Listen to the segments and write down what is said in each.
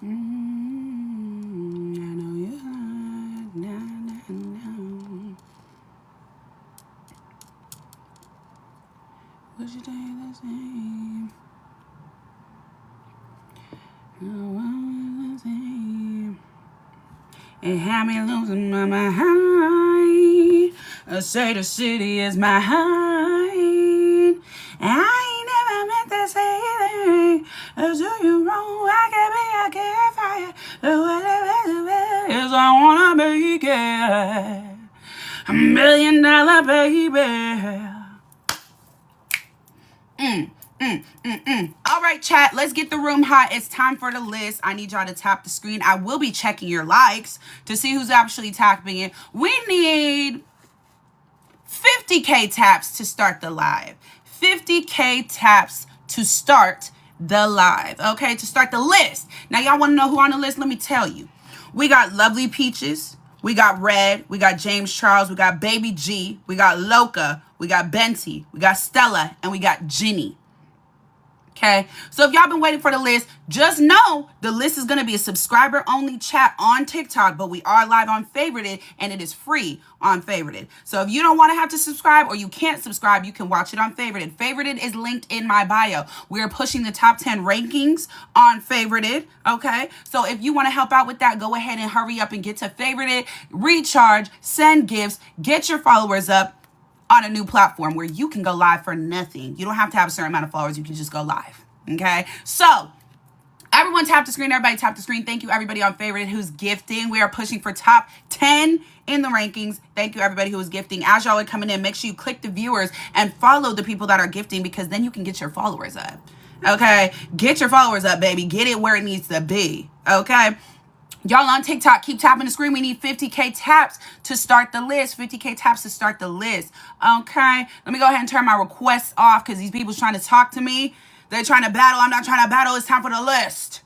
I know you like, nah. Would you take the same? The same. It had me losing my mind. I say the city is my mine. I ain't never meant to say anything. I do you wrong, I can be a campfire. Whatever it is, I wanna make it $1 million, baby. All right, chat, let's get the room hot. It's time for the list. I need y'all to tap the screen. I will be checking your likes to see who's actually tapping it. We need 50K taps to start the live. 50K taps to start the live. Okay, to start the list. Now, y'all want to know who on the list? Let me tell you. We got Lovely Peaches. We got Red. We got James Charles. We got Baby G. We got Loca. We got Benty. We got Stella. And we got Jenny. Okay, so if y'all been waiting for the list, just know the list is going to be a subscriber-only chat on TikTok, but we are live on Favorited, and it is free on Favorited. So if you don't want to have to subscribe or you can't subscribe, you can watch it on Favorited. Favorited is linked in my bio. We are pushing the top 10 rankings on Favorited, okay? So if you want to help out with that, go ahead and hurry up and get to Favorited, recharge, send gifts, get your followers up on a new platform where you can go live for nothing. You don't have to have a certain amount of followers. You can just go live. Okay. So everyone tap the screen. Everybody tap the screen. Thank you everybody on Favorite who's gifting. We are pushing for top 10 in the rankings. Thank you everybody who is gifting. As y'all are coming in, make sure you click the viewers and follow the people that are gifting, because then you can get your followers up. Okay. Get your followers up, baby. Get it where it needs to be. Okay. Y'all on TikTok, keep tapping the screen. We need 50K taps to start the list. 50K taps to start the list. Okay. Let me go ahead and turn my requests off because these people's trying to talk to me. They're trying to battle. I'm not trying to battle. It's time for the list.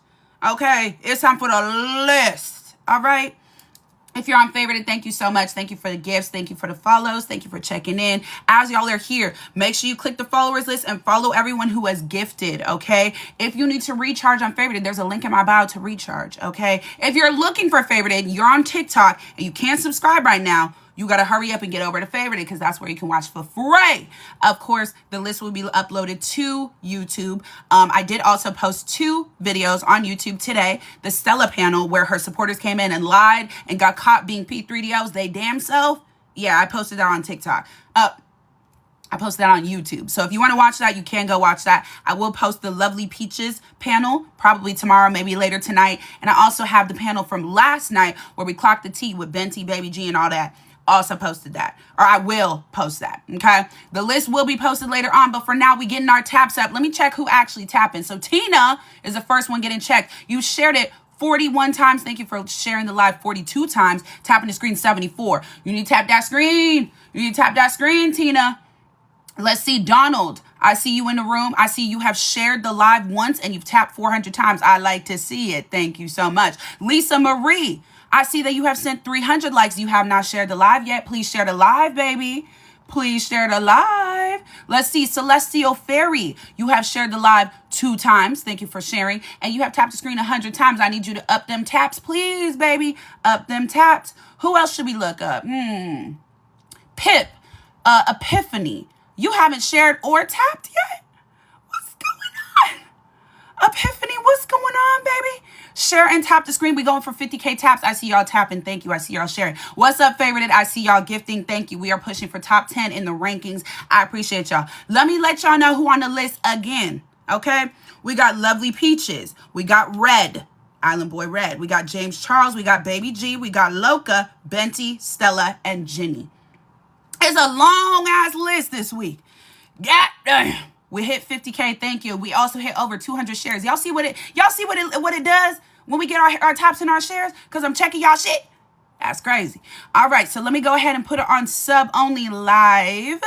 Okay. It's time for the list. All right. If you're on Favorited, thank you so much. Thank you for the gifts. Thank you for the follows. Thank you for checking in. As y'all are here, make sure you click the followers list and follow everyone who has gifted, okay? If you need to recharge on Favorited, there's a link in my bio to recharge, okay? If you're looking for Favorited, you're on TikTok, and you can't subscribe right now, you got to hurry up and get over to Favorited, because that's where you can watch for free. Of course, the list will be uploaded to YouTube. I did also post 2 videos on YouTube today. The Stella panel where her supporters came in and lied and got caught being P3DOs, they damn self. Yeah, I posted that on TikTok. I posted that on YouTube. So if you want to watch that, you can go watch that. I will post the Lovely Peaches panel probably tomorrow, maybe later tonight. And I also have the panel from last night where we clocked the tea with Benty, Baby G, and all that. Also posted that, or I will post that. Okay, the list will be posted later on, but for now we getting our taps up. Let me check who actually tapping. So Tina is the first one getting checked. You shared it 41 times. Thank you for sharing the live 42 times. Tapping the screen 74. You need to tap that screen. You need to tap that screen, Tina. Let's see, Donald. I see you in the room. I see you have shared the live once and you've tapped 400 times. I like to see it. Thank you so much. Lisa Marie. I see that you have sent 300 likes. You have not shared the live yet. Please share the live, baby. Please share the live. Let's see. Celestial Fairy. You have shared the live 2 times. Thank you for sharing. And you have tapped the screen 100 times. I need you to up them taps, please, baby. Up them taps. Who else should we look up? Pip. Epiphany. You haven't shared or tapped yet? What's going on? Epiphany, what's going on, baby? Share and tap the screen. We going for 50K taps. I see y'all tapping. Thank you. I see y'all sharing. What's up, Favorited? I see y'all gifting. Thank you. We are pushing for top 10 in the rankings. I appreciate y'all. Let me let y'all know who on the list again. Okay? We got Lovely Peaches. We got Red. Island Boy Red. We got James Charles. We got Baby G. We got Loca, Benty, Stella, and Jenny. It's a long-ass list this week. God damn. We hit 50K. Thank you. We also hit over 200 shares. Y'all see what it does when we get our tops and our shares? Because I'm checking y'all shit. That's crazy. All right. So let me go ahead and put it on sub only live.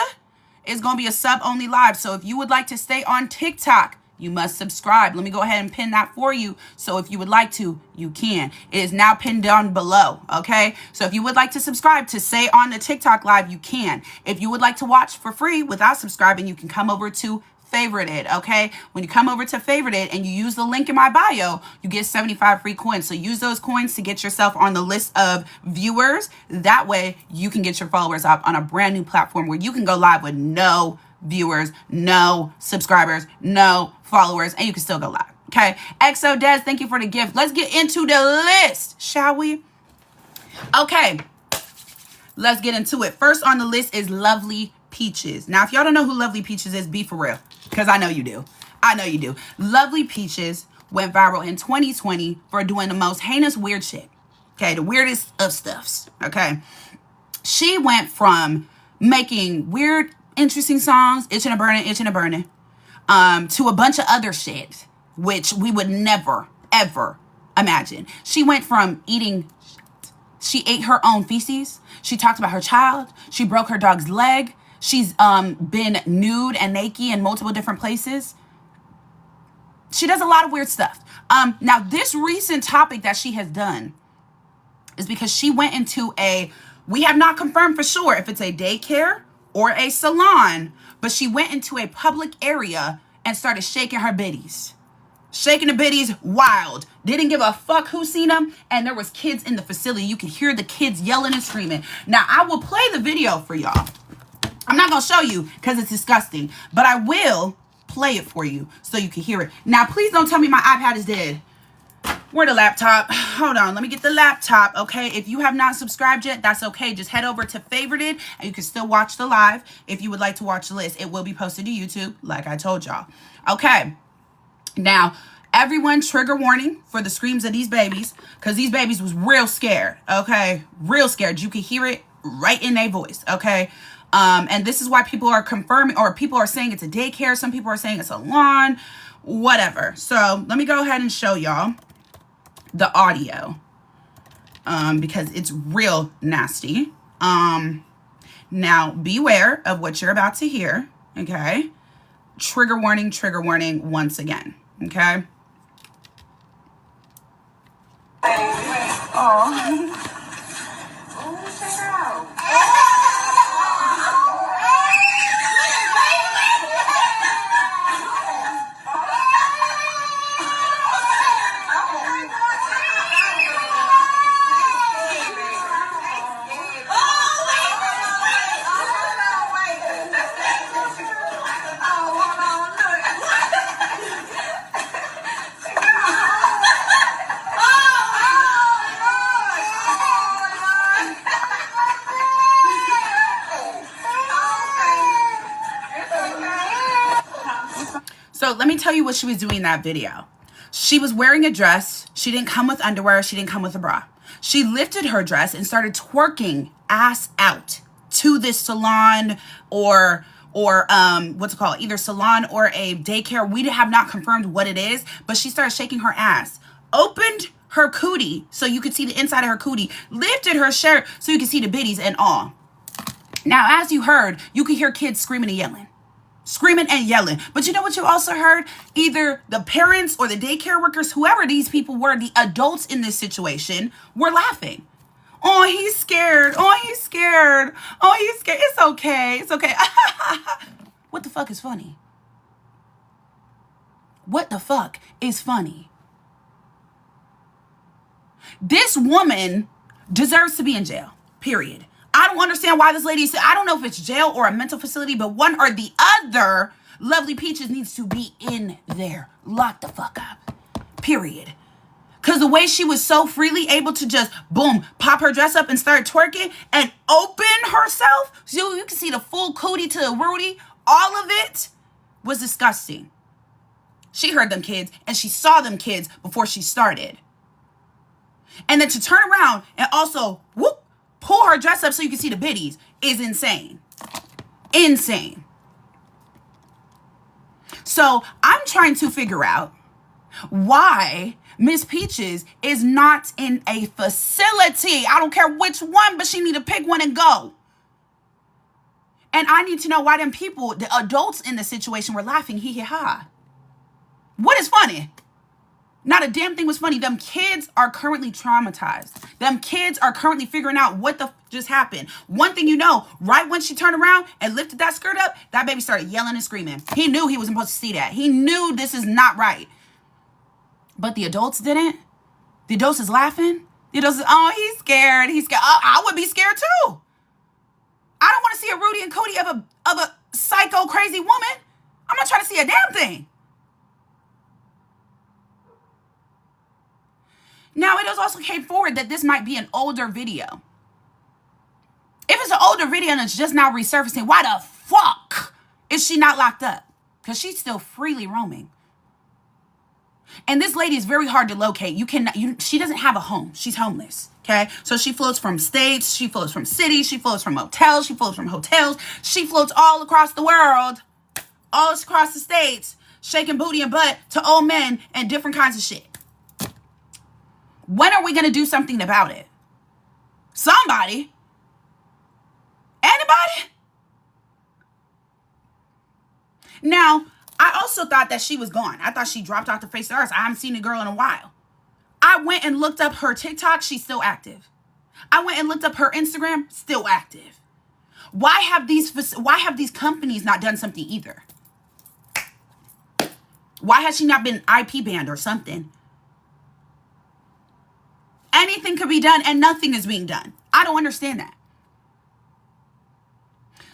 It's going to be a sub only live. So if you would like to stay on TikTok, You must subscribe. Let me go ahead and pin that for you. So if you would like to, you can. It is now pinned down below, okay? So if you would like to subscribe to say on the TikTok live, you can. If you would like to watch for free without subscribing, you can come over to Favorite It, okay? When you come over to Favorite It and you use the link in my bio, you get 75 free coins. So use those coins to get yourself on the list of viewers. That way you can get your followers up on a brand new platform where you can go live with no viewers, no subscribers, no followers, and you can still go live, okay? XO Des, thank you for the gift. Let's get into the list, shall we? Okay, let's get into it. First on the list is Lovely Peaches. Now, if y'all don't know who Lovely Peaches is, be for real, because I know you do. I know you do. Lovely Peaches went viral in 2020 for doing the most heinous weird shit, okay? The weirdest of stuffs, okay? She went from making weird, interesting songs, itching and burning, to a bunch of other shit, which we would never, ever imagine. She went from eating, she ate her own feces. She talked about her child. She broke her dog's leg. She's been nude and naked in multiple different places. She does a lot of weird stuff. Now, this recent topic that she has done is because she went into we have not confirmed for sure if it's a daycare or a salon, but she went into a public area and started shaking her bitties. Shaking the bitties wild. Didn't give a fuck who seen them. And there was kids in the facility. You could hear the kids yelling and screaming. Now, I will play the video for y'all. I'm not going to show you because it's disgusting, but I will play it for you so you can hear it. Now, please don't tell me my iPad is dead. Where the laptop? Hold on, let me get the laptop, okay? If you have not subscribed yet, that's okay. Just head over to Favorite It, and you can still watch the live if you would like to watch the list. It will be posted to YouTube, like I told y'all. Okay, now, everyone, trigger warning for the screams of these babies, because these babies was real scared, okay? Real scared. You can hear it right in their voice, okay? And this is why people are confirming, or people are saying it's a daycare. Some people are saying it's a lawn, whatever. So, let me go ahead and show y'all the audio, because it's real nasty. Now beware of what you're about to hear, okay? Trigger warning once again, okay? Oh. Oh, check it out. So let me tell you what she was doing in that video. She was wearing a dress. She didn't come with underwear. She didn't come with a bra. She lifted her dress and started twerking ass out to this salon or what's it called? Either salon or a daycare. We have not confirmed what it is, but she started shaking her ass. Opened her cootie so you could see the inside of her cootie. Lifted her shirt so you could see the bitties and all. Now, as you heard, you could hear kids screaming and yelling. Screaming and yelling. But you know what you also heard? Either the parents or the daycare workers, whoever these people were, the adults in this situation, were laughing. Oh, he's scared. Oh, he's scared. Oh, he's scared. It's okay. It's okay. What the fuck is funny? What the fuck is funny? This woman deserves to be in jail, period. I don't understand why this lady said, I don't know if it's jail or a mental facility, but one or the other, Lovely Peaches needs to be in there. Lock the fuck up. Period. Because the way she was so freely able to just, boom, pop her dress up and start twerking and open herself, so you can see the full cootie to the Rudy, all of it was disgusting. She heard them kids and she saw them kids before she started. And then to turn around and also, whoop, pull her dress up so you can see the bitties is insane. Insane. So I'm trying to figure out why Miss Peaches is not in a facility. I don't care which one, but she need to pick one and go. And I need to know why them people, the adults in the situation, were laughing hee hee ha. What is funny? Not a damn thing was funny. Them kids are currently traumatized. Them kids are currently figuring out what the just happened. One thing you know, right when she turned around and lifted that skirt up, that baby started yelling and screaming. He knew he wasn't supposed to see that. He knew this is not right. But the adults didn't. The adults is laughing. The adults is, oh, he's scared. He's scared. Oh, I would be scared too. I don't want to see a Rudy and Cody of a psycho crazy woman. I'm not trying to see a damn thing. Now, it also came forward that this might be an older video. If it's an older video and it's just now resurfacing, why the fuck is she not locked up? Because she's still freely roaming. And this lady is very hard to locate. She doesn't have a home. She's homeless, okay? So she floats from states. She floats from cities. She floats from motels. She floats from hotels. She floats all across the world, all across the states, shaking booty and butt to old men and different kinds of shit. When are we going to do something about it? Somebody? Anybody? Now, I also thought that she was gone. I thought she dropped off the face of the earth. I haven't seen the girl in a while. I went and looked up her TikTok. She's still active. I went and looked up her Instagram. Still active. Why have these companies not done something either? Why has she not been IP banned or something? Anything could be done and nothing is being done. I don't understand that.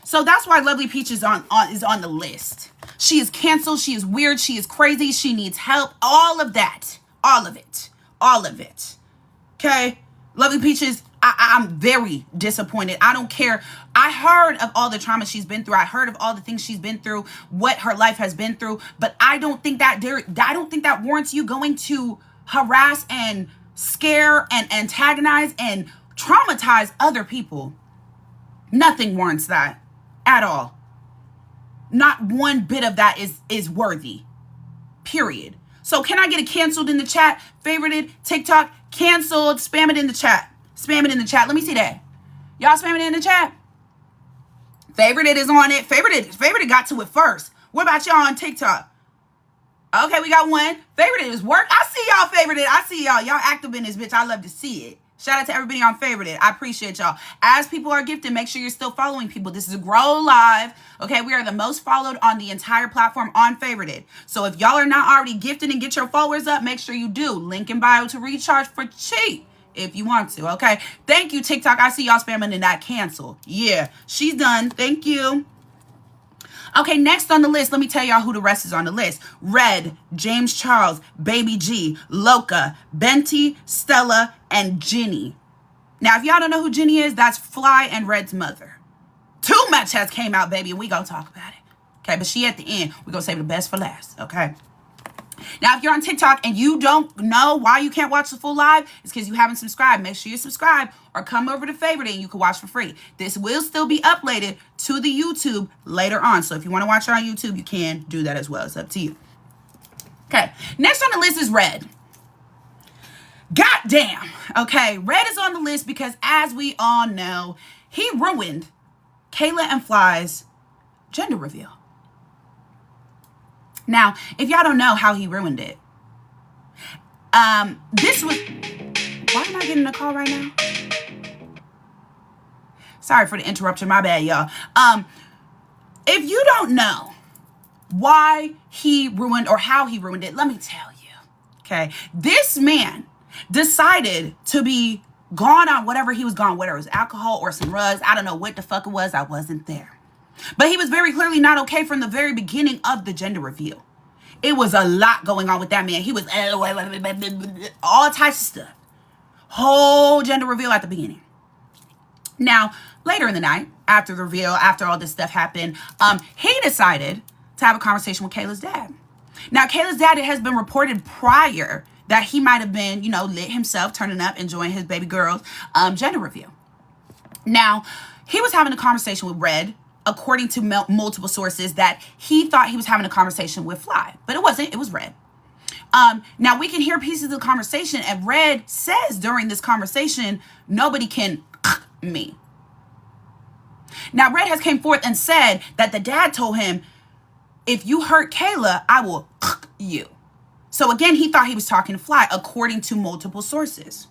So that's why Lovely Peach is on the list. She is canceled. She is weird. She is crazy. She needs help. All of that. All of it. All of it. Okay? Lovely Peaches, I'm very disappointed. I don't care. I heard of all the trauma she's been through. I heard of all the things she's been through, what her life has been through. But I don't think that warrants you going to harass and scare and antagonize and traumatize other people. Nothing warrants that at all. Not one bit of that is worthy. Period. So can I get a canceled in the chat? Favorited, TikTok, canceled, spam it in the chat. Spam it in the chat. Let me see that. Y'all spam it in the chat. Favorited is on it. Favorited got to it first. What about y'all on TikTok? Okay, we got one. Favorited is work. I see y'all favorited. I see y'all. Y'all active in this bitch. I love to see it. Shout out to everybody on favorited. I appreciate y'all. As people are gifted, make sure you're still following people. This is a Grow Live. Okay, we are the most followed on the entire platform on favorited. So if y'all are not already gifted and get your followers up, make sure you do. Link in bio to recharge for cheap if you want to. Okay, thank you, TikTok. I see y'all spamming in that cancel. Yeah, she's done. Thank you. Okay, next on the list, let me tell y'all who the rest is on the list. Red, James Charles, Baby G, Loca, Benty, Stella, and Jenny. Now, if y'all don't know who Jenny is, that's Fly and Red's mother. Too much has came out, baby, and we gonna talk about it. Okay, but she at the end. We gonna save the best for last, okay? Now, if you're on TikTok and you don't know why you can't watch the full live, it's because you haven't subscribed. Make sure you subscribe or come over to Favorite and you can watch for free. This will still be uploaded to the YouTube later on. So if you want to watch it on YouTube, you can do that as well. It's up to you. Okay, next on the list is Red. Goddamn. Okay, Red is on the list because, as we all know, he ruined Kayla and Fly's gender reveal. Now, if y'all don't know how he ruined it, this was... Why am I getting a call right now? Sorry for the interruption. My bad, y'all. If you don't know why he ruined or how he ruined it, let me tell you. Okay? This man decided to be gone on whatever he was gone, whether it was alcohol or some drugs. I don't know what the fuck it was. I wasn't there. But he was very clearly not okay from the very beginning of the gender reveal. It was a lot going on with that man. He was all types of stuff. Whole gender reveal at the beginning. Now, later in the night, after the reveal, after all this stuff happened, he decided to have a conversation with Kayla's dad. Now, Kayla's dad, it has been reported prior that he might have been, lit himself, turning up, enjoying his baby girl's gender reveal. Now, he was having a conversation with Red, according to multiple sources, that he thought he was having a conversation with Fly. But it wasn't. It was Red. Now, we can hear pieces of the conversation, and Red says during this conversation, nobody can me. Now, Red has came forth and said that the dad told him, if you hurt Kayla, I will you. So again, he thought he was talking to Fly, according to multiple sources.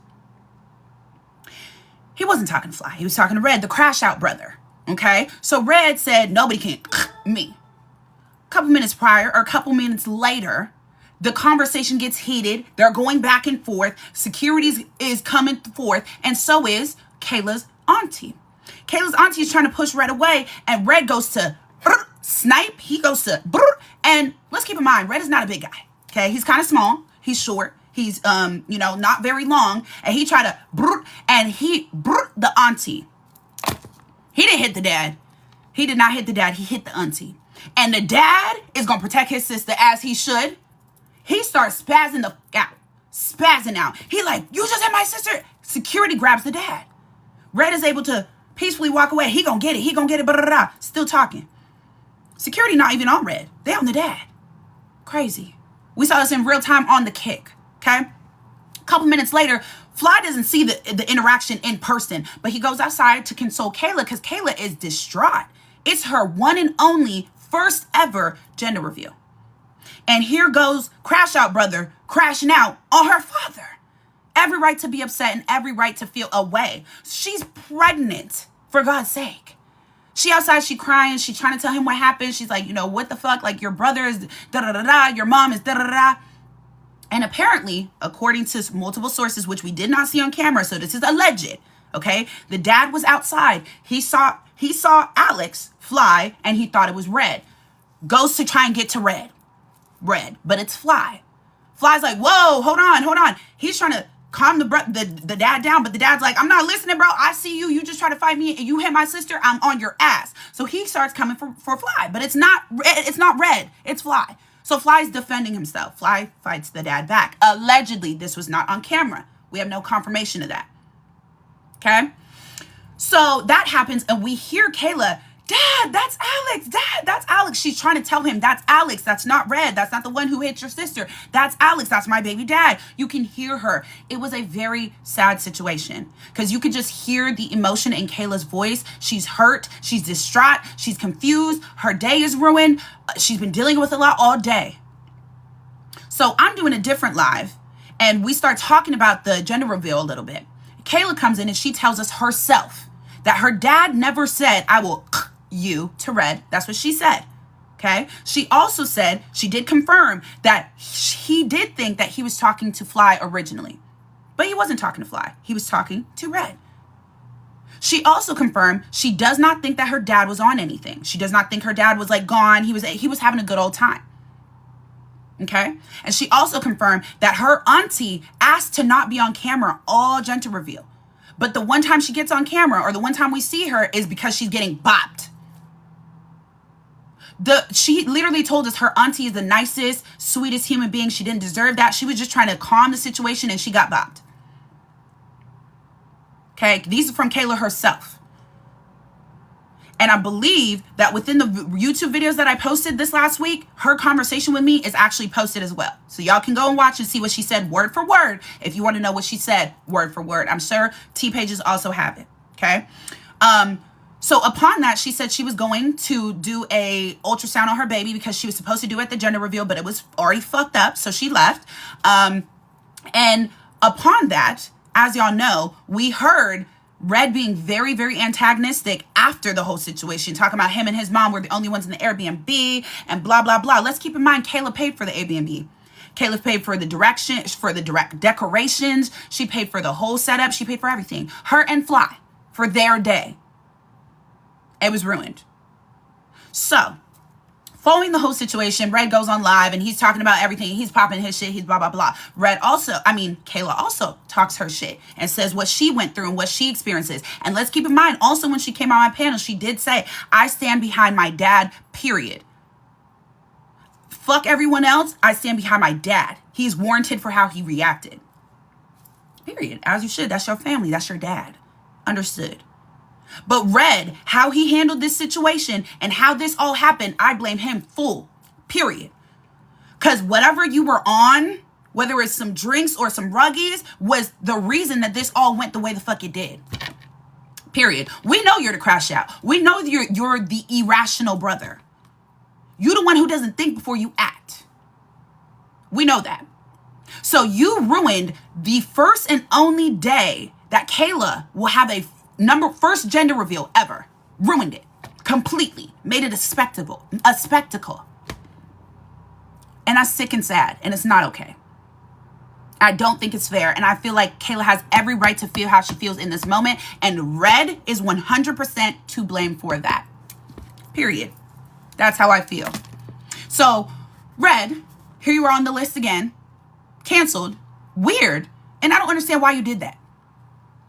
He wasn't talking to Fly. He was talking to Red, the crash out brother. Okay? So Red said, nobody can me. A couple minutes prior, or a couple minutes later, the conversation gets heated. They're going back and forth. Security is coming forth. And so is Kayla's auntie. Kayla's auntie is trying to push Red away. And Red goes to snipe. He goes to and let's keep in mind, Red is not a big guy. Okay? He's kind of small. He's short. He's, not very long. And he tried to and he the auntie. He didn't hit the dad. He did not hit the dad. He hit the auntie. And the dad is going to protect his sister as he should. He starts spazzing out. He like, you just hit my sister. Security grabs the dad. Red is able to peacefully walk away. He gonna get it. Blah, blah, blah. Still talking. Security not even on Red. They on the dad. Crazy. We saw this in real time on the kick. Okay? A couple minutes later, Fly doesn't see the interaction in person, but he goes outside to console Kayla because Kayla is distraught. It's her one and only first ever gender reveal. And here goes Crash Out brother crashing out on her father. Every right to be upset and every right to feel away. She's pregnant, for God's sake. She outside, she crying. She trying to tell him what happened. She's like, what the fuck? Like, your brother is da-da-da-da. Your mom is da-da-da-da. And apparently, according to multiple sources, which we did not see on camera, so this is alleged, okay? The dad was outside. He saw Alex Fly, and he thought it was Red. Goes to try and get to Red, but it's Fly. Fly's like, whoa, hold on. He's trying to calm the dad down, but the dad's like, I'm not listening, bro. I see you. You just try to fight me, and you hit my sister. I'm on your ass. So he starts coming for Fly, but it's not Red. It's Fly. So Fly's defending himself. Fly fights the dad back. Allegedly, this was not on camera. We have no confirmation of that. Okay? So that happens, and we hear Kayla, Dad, that's Alex. Dad, that's Alex. She's trying to tell him, that's Alex. That's not Red. That's not the one who hit your sister. That's Alex. That's my baby dad. You can hear her. It was a very sad situation because you could just hear the emotion in Kayla's voice. She's hurt. She's distraught. She's confused. Her day is ruined. She's been dealing with a lot all day. So I'm doing a different live, and we start talking about the gender reveal a little bit. Kayla comes in, and she tells us herself that her dad never said, I will you to Red. That's what she said. Okay. She also said, she did confirm that he did think that he was talking to Fly originally, but he wasn't talking to Fly. He was talking to Red. She also confirmed she does not think that her dad was on anything. She does not think her dad was like gone. He was having a good old time. Okay. And she also confirmed that her auntie asked to not be on camera all gender reveal. But the one time she gets on camera, or the one time we see her, is because she's getting bopped. She literally told us her auntie is the nicest, sweetest human being. She didn't deserve that. She was just trying to calm the situation, and she got bopped. Okay, these are from Kayla herself. And I believe that within the YouTube videos that I posted this last week, her conversation with me is actually posted as well. So y'all can go and watch and see what she said word for word if you want to know what she said word for word. I'm sure T-Pages also have it. Okay. So upon that, she said she was going to do a ultrasound on her baby because she was supposed to do it at the gender reveal, but it was already fucked up. So she left. And upon that, as y'all know, we heard Red being very, very antagonistic after the whole situation, talking about him and his mom were the only ones in the Airbnb and blah, blah, blah. Let's keep in mind, Kayla paid for the Airbnb. Kayla paid for the direct decorations. She paid for the whole setup. She paid for everything. Her and Fly for their day. It was ruined. So, following the whole situation, Red goes on live and he's talking about everything. He's popping his shit. He's blah, blah, blah. Kayla also talks her shit and says what she went through and what she experiences. And let's keep in mind, also when she came on my panel, she did say, I stand behind my dad, period. Fuck everyone else. I stand behind my dad. He's warranted for how he reacted. Period. As you should. That's your family. That's your dad. Understood. But Red, how he handled this situation and how this all happened, I blame him full, period. Because whatever you were on, whether it's some drinks or some ruggies, was the reason that this all went the way the fuck it did. Period. We know you're the crash out. We know you're the irrational brother. You're the one who doesn't think before you act. We know that. So you ruined the first and only day that Kayla will have a first gender reveal ever. Ruined it completely. Made it a spectacle. And I'm sick and sad, and it's not okay. I don't think it's fair, and I feel like Kayla has every right to feel how she feels in this moment, and Red is 100% to blame for that. Period. That's how I feel. So, Red, here you are on the list again. Canceled. Weird. And I don't understand why you did that.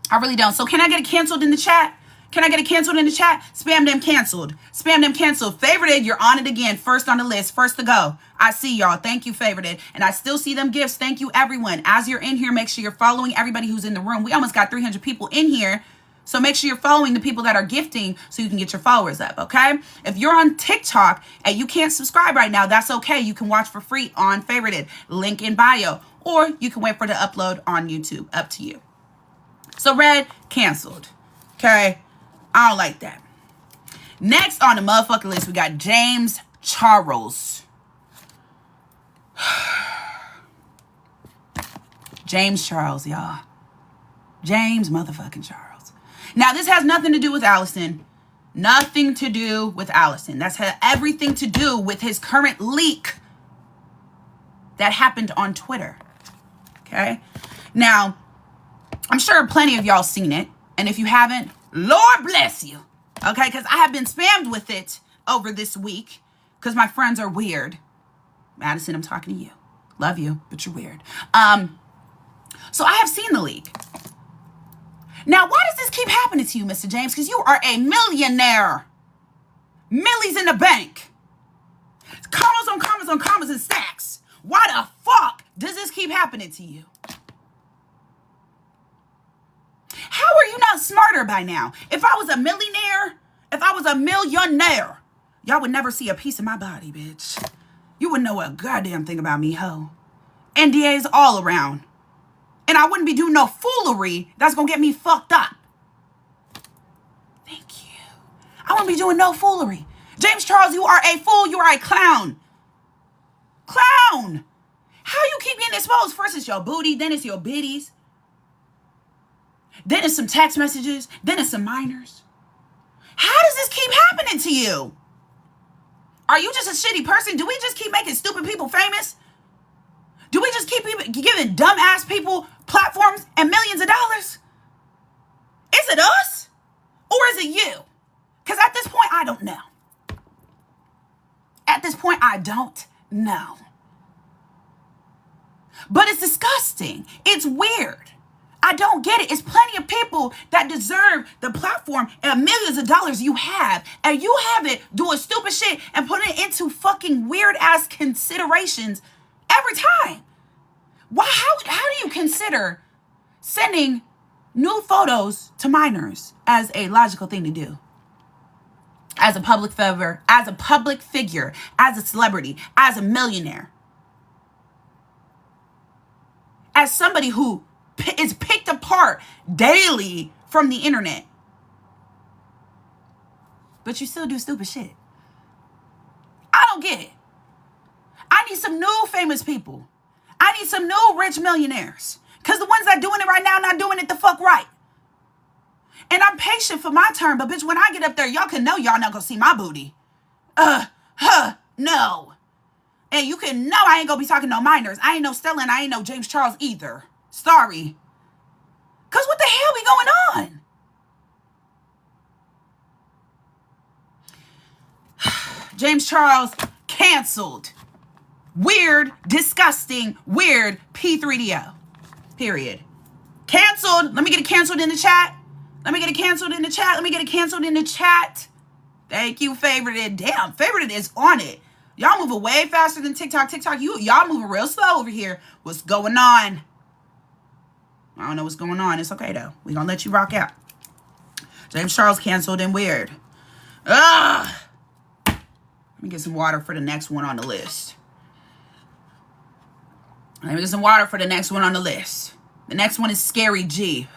I really don't. So can I get it canceled in the chat? Can I get it canceled in the chat? Spam them canceled. Spam them canceled. Favorited, you're on it again. First on the list. First to go. I see y'all. Thank you, favorited. And I still see them gifts. Thank you, everyone. As you're in here, make sure you're following everybody who's in the room. We almost got 300 people in here. So make sure you're following the people that are gifting so you can get your followers up, okay? If you're on TikTok and you can't subscribe right now, that's okay. You can watch for free on Favorited. Link in bio. Or you can wait for the upload on YouTube. Up to you. So Red, canceled. Okay? I don't like that. Next on the motherfucking list, we got James Charles. James Charles, y'all. James motherfucking Charles. Now, this has nothing to do with Allison. Nothing to do with Allison. That's had everything to do with his current leak that happened on Twitter. Okay? Now, I'm sure plenty of y'all seen it. And if you haven't, Lord bless you. Okay? Because I have been spammed with it over this week. Because my friends are weird. Madison, I'm talking to you. Love you, but you're weird. So I have seen the leak. Now, why does this keep happening to you, Mr. James? Because you are a millionaire. Millies in the bank. Commas on commas on commas and stacks. Why the fuck does this keep happening to you? How are you not smarter by now? If I was a millionaire, y'all would never see a piece of my body, bitch. You wouldn't know a goddamn thing about me, ho. NDAs all around. And I wouldn't be doing no foolery that's gonna get me fucked up. Thank you. I wouldn't be doing no foolery. James Charles, you are a fool. You are a clown. Clown. How you keep getting exposed? First it's your booty, then it's your biddies. Then it's some text messages. Then it's some minors. How does this keep happening to you? Are you just a shitty person? Do we just keep making stupid people famous? Do we just keep giving dumbass people platforms and millions of dollars? Is it us? Or is it you? Because at this point, I don't know. At this point, I don't know. But it's disgusting. It's weird. I don't get it. It's plenty of people that deserve the platform and millions of dollars you have. And you have it doing stupid shit and putting it into fucking weird ass considerations every time. Why? How do you consider sending nude photos to minors as a logical thing to do? As a public figure, as a celebrity, as a millionaire. As somebody who is picked apart daily from the internet. But you still do stupid shit. I don't get it. I need some new famous people. I need some new rich millionaires. Because the ones that doing it right now not doing it the fuck right. And I'm patient for my turn, but bitch, when I get up there, y'all can know y'all not gonna see my booty. No. And you can know I ain't gonna be talking no minors. I ain't no Stella and I ain't no James Charles either. Sorry. Because what the hell be going on? James Charles canceled. Weird, disgusting, weird P3DO. Period. Canceled. Let me get it canceled in the chat. Let me get it canceled in the chat. Let me get it canceled in the chat. Thank you, Favorited. Damn, Favorited is on it. Y'all moving way faster than TikTok. TikTok, y'all moving real slow over here. What's going on? I don't know what's going on. It's okay, though. We're going to let you rock out. James Charles canceled and weird. Ugh. Let me get some water for the next one on the list. Let me get some water for the next one on the list. The next one is Scary G.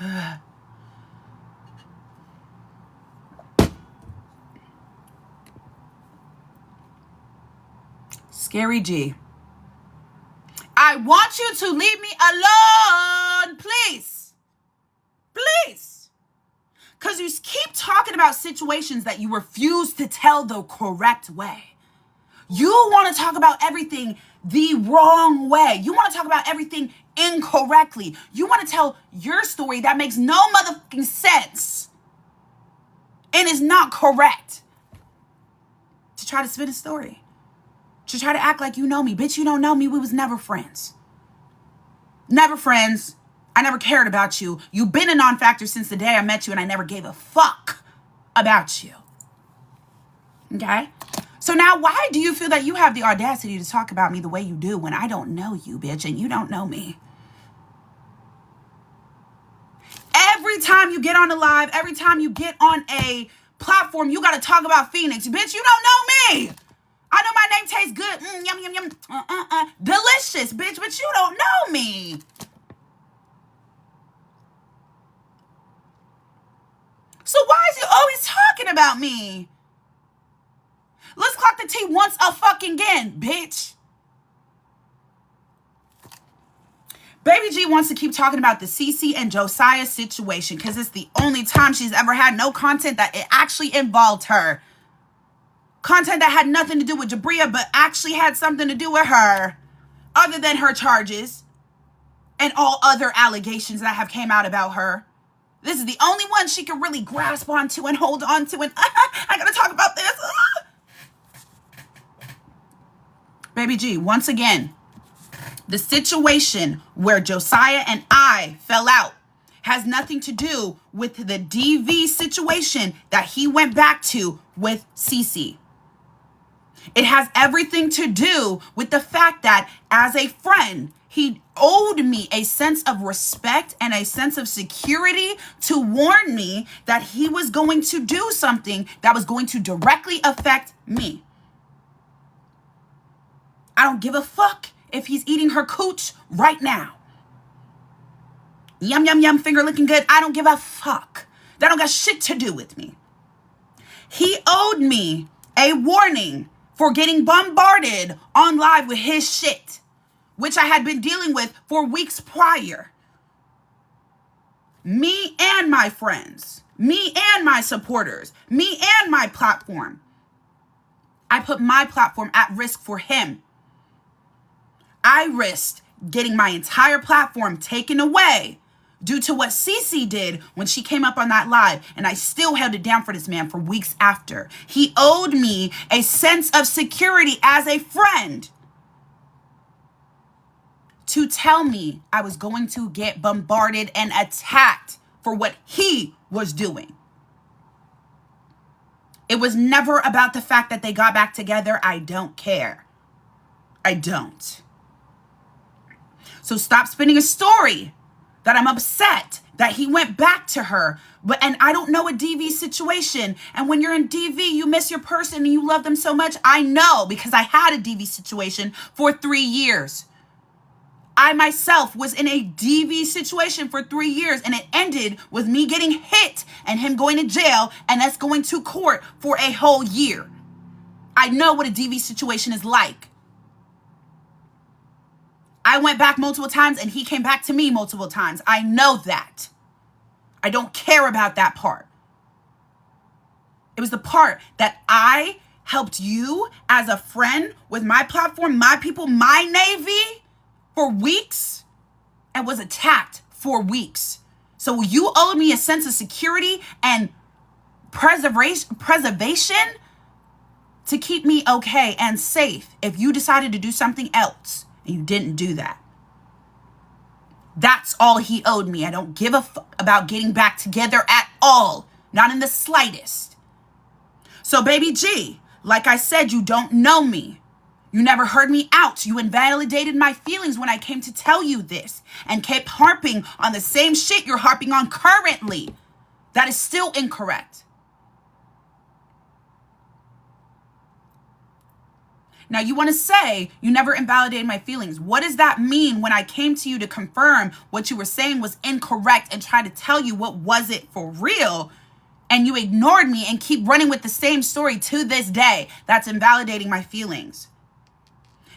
Scary G. I want you to leave me alone, please. Please. Because you keep talking about situations that you refuse to tell the correct way. You want to talk about everything the wrong way. You want to talk about everything incorrectly. You want to tell your story that makes no motherfucking sense and is not correct. To try to spin a story. To try to act like you know me. Bitch, you don't know me. We was never friends. Never friends. I never cared about you. You've been a non-factor since the day I met you, and I never gave a fuck about you. Okay? So now why do you feel that you have the audacity to talk about me the way you do when I don't know you, bitch, and you don't know me? Every time you get on a live, every time you get on a platform, you got to talk about Feenyx. Bitch, you don't know me. I know my name tastes good. Yum, yum, yum. Delicious, bitch, but you don't know me. So why is you always talking about me? Let's clock the tea once a fucking again, bitch. Baby G wants to keep talking about the Cece and Josiah situation because it's the only time she's ever had no content that it actually involved her. Content that had nothing to do with Jabria, but actually had something to do with her, other than her charges and all other allegations that have came out about her. This is the only one she can really grasp onto and hold on to, and I gotta talk about this. Baby G, once again, the situation where Josiah and I fell out has nothing to do with the DV situation that he went back to with Cece. It has everything to do with the fact that as a friend, he owed me a sense of respect and a sense of security to warn me that he was going to do something that was going to directly affect me. I don't give a fuck if he's eating her cooch right now. Yum, yum, yum, finger looking good. I don't give a fuck. That don't got shit to do with me. He owed me a warning for getting bombarded on live with his shit, which I had been dealing with for weeks prior. Me and my friends, me and my supporters, me and my platform. I put my platform at risk for him. I risked getting my entire platform taken away due to what Cece did when she came up on that live, and I still held it down for this man for weeks after. He owed me a sense of security as a friend to tell me I was going to get bombarded and attacked for what he was doing. It was never about the fact that they got back together. I don't care. I don't. So stop spinning a story that I'm upset that he went back to her. And I don't know a DV situation. And when you're in DV, you miss your person and you love them so much. I know because I had a DV situation for 3 years. I myself was in a DV situation for 3 years, and it ended with me getting hit and him going to jail and us going to court for a whole year. I know what a DV situation is like. I went back multiple times and he came back to me multiple times. I know that. I don't care about that part. It was the part that I helped you as a friend with my platform, my people, my Navy for weeks and was attacked for weeks. So you owed me a sense of security and preservation to keep me okay and safe if you decided to do something else. And you didn't do that. That's all he owed me. I don't give a fuck about getting back together at all. Not in the slightest. So baby G, like I said, you don't know me. You never heard me out. You invalidated my feelings when I came to tell you this and kept harping on the same shit you're harping on currently. That is still incorrect. Now, you want to say you never invalidated my feelings. What does that mean when I came to you to confirm what you were saying was incorrect and try to tell you what was it for real? And you ignored me and keep running with the same story to this day. That's invalidating my feelings.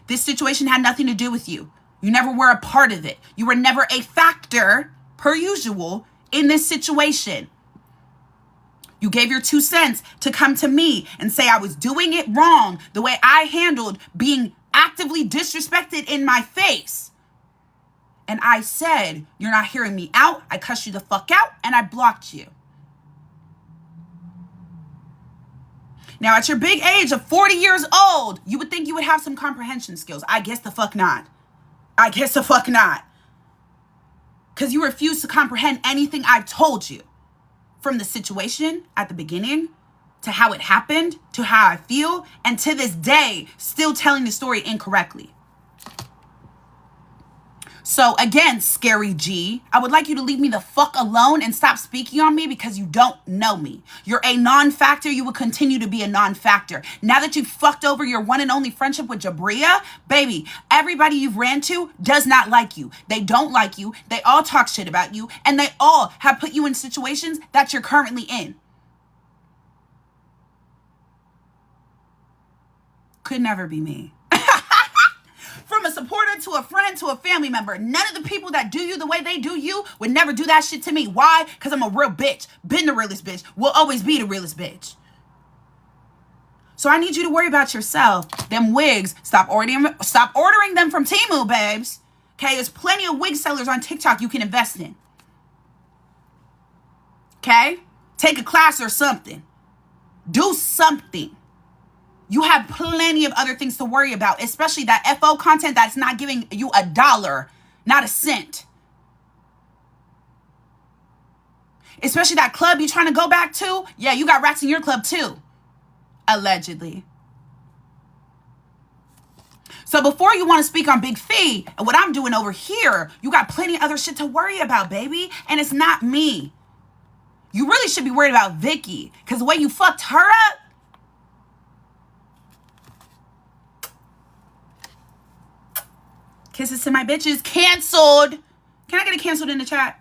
This situation had nothing to do with you. You never were a part of it. You were never a factor, per usual, in this situation. You gave your 2 cents to come to me and say I was doing it wrong, the way I handled being actively disrespected in my face. And I said, you're not hearing me out. I cussed you the fuck out and I blocked you. Now, at your big age of 40 years old, you would think you would have some comprehension skills. I guess the fuck not. I guess the fuck not. Because you refuse to comprehend anything I've told you. From the situation at the beginning, to how it happened, to how I feel, and to this day, still telling the story incorrectly. So again, Scary G, I would like you to leave me the fuck alone and stop speaking on me because you don't know me. You're a non-factor. You will continue to be a non-factor. Now that you've fucked over your one and only friendship with Jabria, baby, everybody you've ran to does not like you. They don't like you. They all talk shit about you. And they all have put you in situations that you're currently in. Could never be me. From a supporter to a friend to a family member, none of the people that do you the way they do you would never do that shit to me. Why? Because I'm a real bitch. Been the realest bitch. Will always be the realest bitch. So I need you to worry about yourself. Them wigs, stop ordering them from Temu, babes. Okay, there's plenty of wig sellers on TikTok you can invest in. Okay? Take a class or something. Do something. You have plenty of other things to worry about, especially that FO content that's not giving you $1, not a cent. Especially that club you're trying to go back to. Yeah, you got rats in your club too. Allegedly. So before you want to speak on Big Fee and what I'm doing over here, you got plenty of other shit to worry about, baby. And it's not me. You really should be worried about Vicky. Because the way you fucked her up, kisses to my bitches. Canceled. Can I get a canceled in the chat?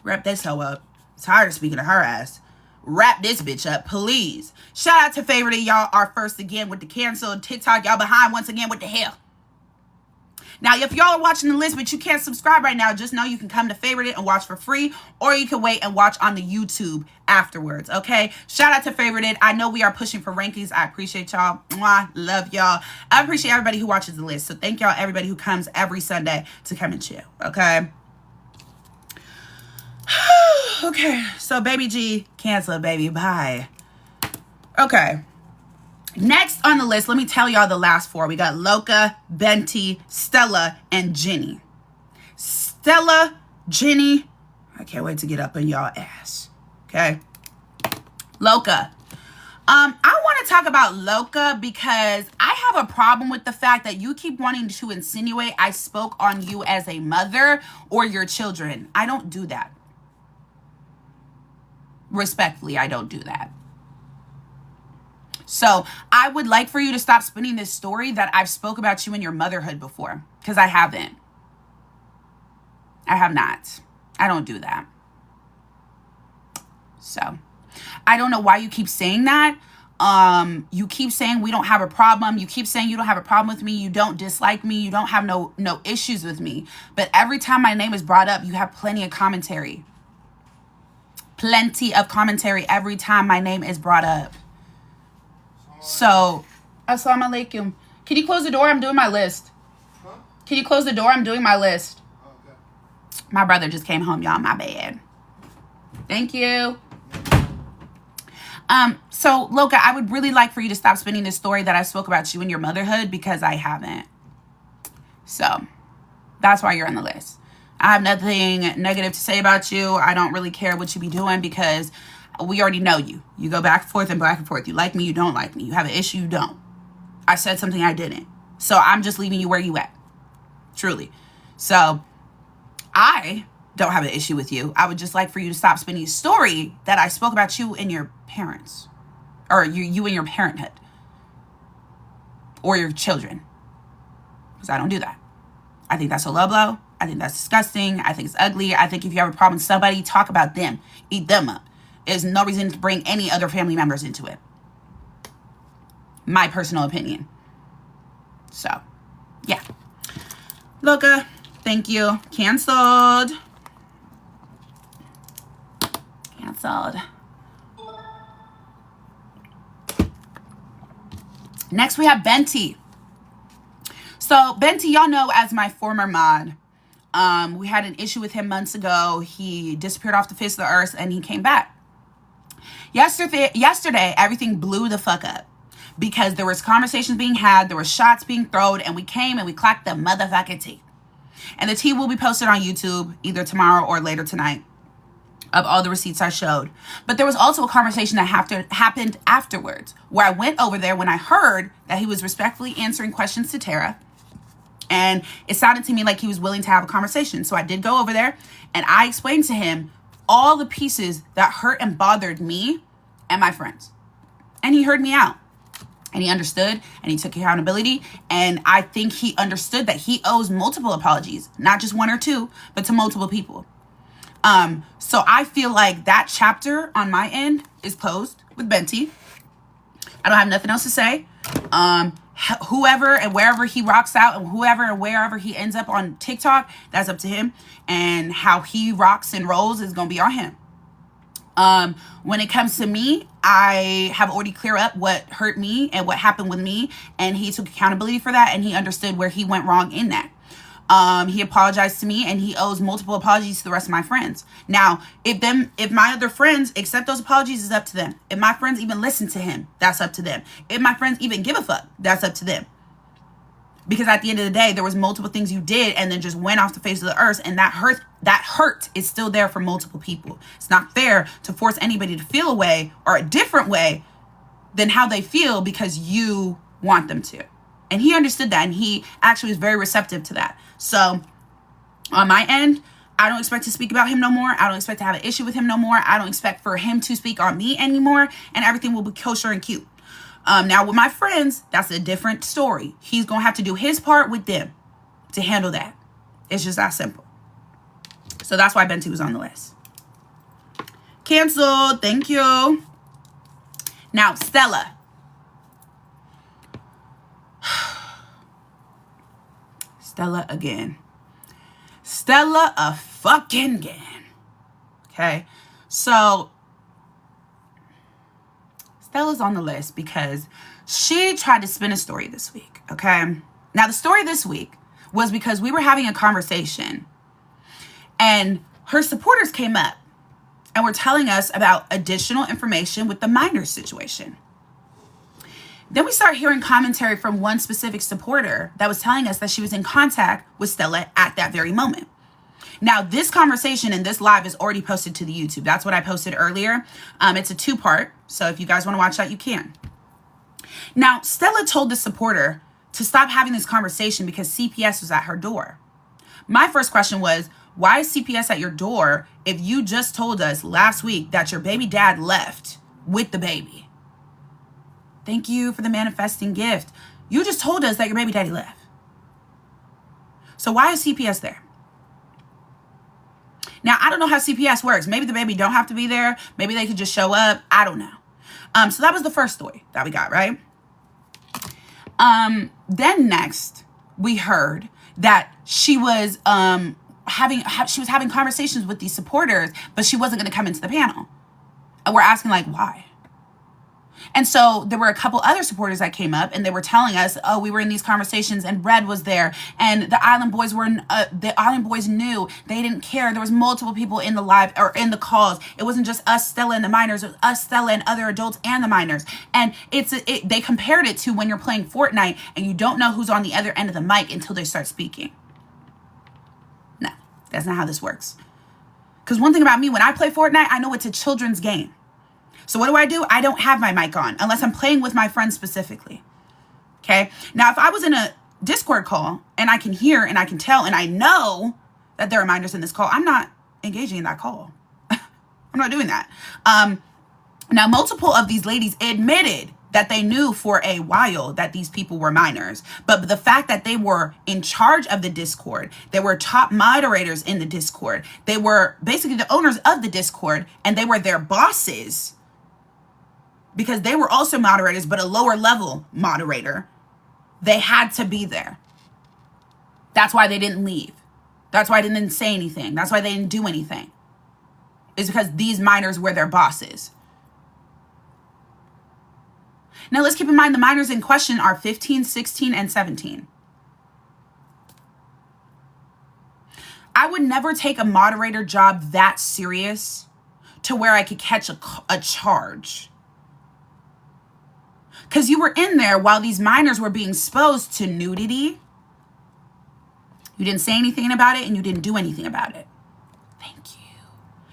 Wrap this hoe up. Tired of speaking to her ass. Wrap this bitch up, please. Shout out to Favorite. Y'all are first again with the canceled. TikTok, y'all behind once again with the hell. Now, if y'all are watching the list, but you can't subscribe right now, just know you can come to Favorite It and watch for free, or you can wait and watch on the YouTube afterwards, okay? Shout out to Favorite It. I know we are pushing for rankings. I appreciate y'all. Mwah, love y'all. I appreciate everybody who watches the list. So thank y'all, everybody who comes every Sunday to come and chill, okay? Okay, so Baby G, cancel, baby. Bye. Okay. Next on the list, let me tell y'all the last 4. We got Loca, Benty, Stella, and Jenny. Stella, Jenny, I can't wait to get up on y'all ass. Okay? Loca. I want to talk about Loca because I have a problem with the fact that you keep wanting to insinuate I spoke on you as a mother or your children. I don't do that. Respectfully, I don't do that. So I would like for you to stop spinning this story that I've spoke about you and your motherhood before, because I haven't. I have not. I don't do that. So I don't know why you keep saying that. You keep saying we don't have a problem. You keep saying you don't have a problem with me. You don't dislike me. You don't have no issues with me. But every time my name is brought up, you have plenty of commentary. Plenty of commentary every time my name is brought up. So, assalamu alaikum. Can you close the door? I'm doing my list. Huh? Can you close the door? I'm doing my list. Okay. My brother just came home, y'all. My bad. Thank you. So, Loca, I would really like for you to stop spinning this story that I spoke about you and your motherhood, because I haven't. So, that's why you're on the list. I have nothing negative to say about you. I don't really care what you be doing because we already know you. You go back and forth and back and forth. You like me, you don't like me. You have an issue, you don't. I said something I didn't. So I'm just leaving you where you at. Truly. So I don't have an issue with you. I would just like for you to stop spinning a story that I spoke about you and your parents. Or you and your parenthood. Or your children. Because I don't do that. I think that's a low blow. I think that's disgusting. I think it's ugly. I think if you have a problem with somebody, talk about them. Eat them up. There's no reason to bring any other family members into it. My personal opinion. So, yeah. Loca, thank you. Canceled. Canceled. Next, we have Benty. So Benty, y'all know as my former mod. We had an issue with him months ago. He disappeared off the face of the earth and he came back. Yesterday, everything blew the fuck up because there was conversations being had, there were shots being thrown, and we came and we clacked the motherfucking tea. And the tea will be posted on YouTube either tomorrow or later tonight of all the receipts I showed. But there was also a conversation that happened afterwards where I went over there when I heard that he was respectfully answering questions to Tara. And it sounded to me like he was willing to have a conversation. So I did go over there and I explained to him all the pieces that hurt and bothered me and my friends. And he heard me out. And he understood and he took accountability. And I think he understood that he owes multiple apologies, not just one or two, but to multiple people. So I feel like that chapter on my end is closed with Benty. I don't have nothing else to say. Whoever and wherever he rocks out and whoever and wherever he ends up on TikTok, that's up to him. And how he rocks and rolls is going to be on him. When it comes to me, I have already cleared up what hurt me and what happened with me. And he took accountability for that. And he understood where he went wrong in that. He apologized to me and he owes multiple apologies to the rest of my friends. Now, if my other friends accept those apologies, it's up to them. If my friends even listen to him, that's up to them. If my friends even give a fuck, that's up to them. Because at the end of the day, there was multiple things you did and then just went off the face of the earth, and that hurt is still there for multiple people. It's not fair to force anybody to feel a way or a different way than how they feel because you want them to. And he understood that, and he actually was very receptive to that. So on my end, I don't expect to speak about him no more. I don't expect to have an issue with him no more. I don't expect for him to speak on me anymore, and everything will be kosher and cute. Now with my friends, that's a different story. He's going to have to do his part with them to handle that. It's just that simple. So that's why Benty was on the list. Canceled. Thank you. Now, Stella. Stella again. Stella a fucking again. Okay. So Stella's on the list because she tried to spin a story this week. Okay. Now the story this week was because we were having a conversation and her supporters came up and were telling us about additional information with the minor situation. Then we start hearing commentary from one specific supporter that was telling us that she was in contact with Stella at that very moment. Now, this conversation and this live is already posted to the YouTube. That's what I posted earlier. It's a 2-part. So if you guys want to watch that, you can. Now, Stella told the supporter to stop having this conversation because CPS was at her door. My first question was, why is CPS at your door if you just told us last week that your baby dad left with the baby? Thank you for the manifesting gift. You just told us that your baby daddy left. So why is CPS there? Now, I don't know how CPS works. Maybe the baby don't have to be there. Maybe they could just show up. I don't know. So that was the first story that we got, right? Then next, we heard that she was having conversations with these supporters, but she wasn't going to come into the panel. And we're asking, like, why? And so there were a couple other supporters that came up and they were telling us, oh, we were in these conversations and Red was there and the Island Boys knew, they didn't care. There was multiple people in the live or in the calls. It wasn't just us, Stella, and the minors. It was us, Stella, and other adults and the minors. And they compared it to when you're playing Fortnite and you don't know who's on the other end of the mic until they start speaking. No, that's not how this works. Because one thing about me, when I play Fortnite, I know it's a children's game. So what do? I don't have my mic on unless I'm playing with my friends specifically. Okay. Now, if I was in a Discord call and I can hear and I can tell and I know that there are minors in this call, I'm not engaging in that call. I'm not doing that. Now, multiple of these ladies admitted that they knew for a while that these people were minors. But the fact that they were in charge of the Discord, they were top moderators in the Discord, they were basically the owners of the Discord, and they were their bosses, because they were also moderators, but a lower level moderator. They had to be there. That's why they didn't leave. That's why they didn't say anything. That's why they didn't do anything. It's because these minors were their bosses. Now let's keep in mind the minors in question are 15, 16, and 17. I would never take a moderator job that serious to where I could catch a charge. Because you were in there while these minors were being exposed to nudity. You didn't say anything about it and you didn't do anything about it. Thank you.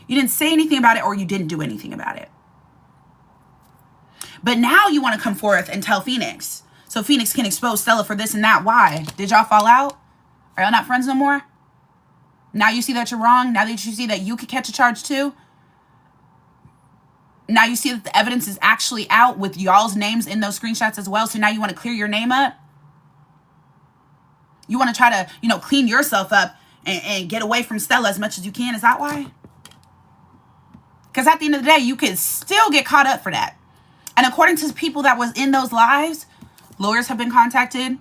You didn't say anything about it or you didn't do anything about it. But now you want to come forth and tell Feenyx. So Feenyx can expose Stella for this and that. Why? Did y'all fall out? Are y'all not friends no more? Now you see that you're wrong. Now that you see that you could catch a charge too. Now you see that the evidence is actually out with y'all's names in those screenshots as well. So now you want to clear your name up. You want to try to, clean yourself up and get away from Stella as much as you can. Is that why? Because at the end of the day, you can still get caught up for that. And according to the people that was in those lives, lawyers have been contacted.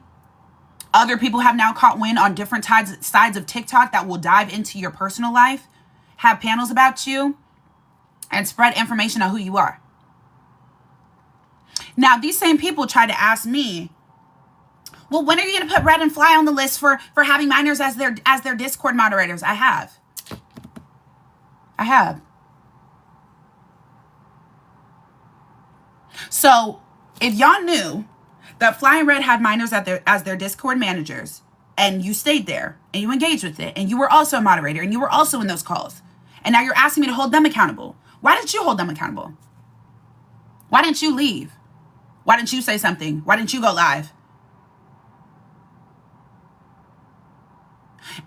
Other people have now caught wind on different sides of TikTok that will dive into your personal life, have panels about you, and spread information on who you are. Now, these same people tried to ask me, well, when are you going to put Red and Fly on the list for having minors as their Discord moderators? I have. So if y'all knew that Fly and Red had minors as their Discord managers, and you stayed there and you engaged with it, and you were also a moderator and you were also in those calls, and now you're asking me to hold them accountable, why didn't you hold them accountable? Why didn't you leave? Why didn't you say something? Why didn't you go live?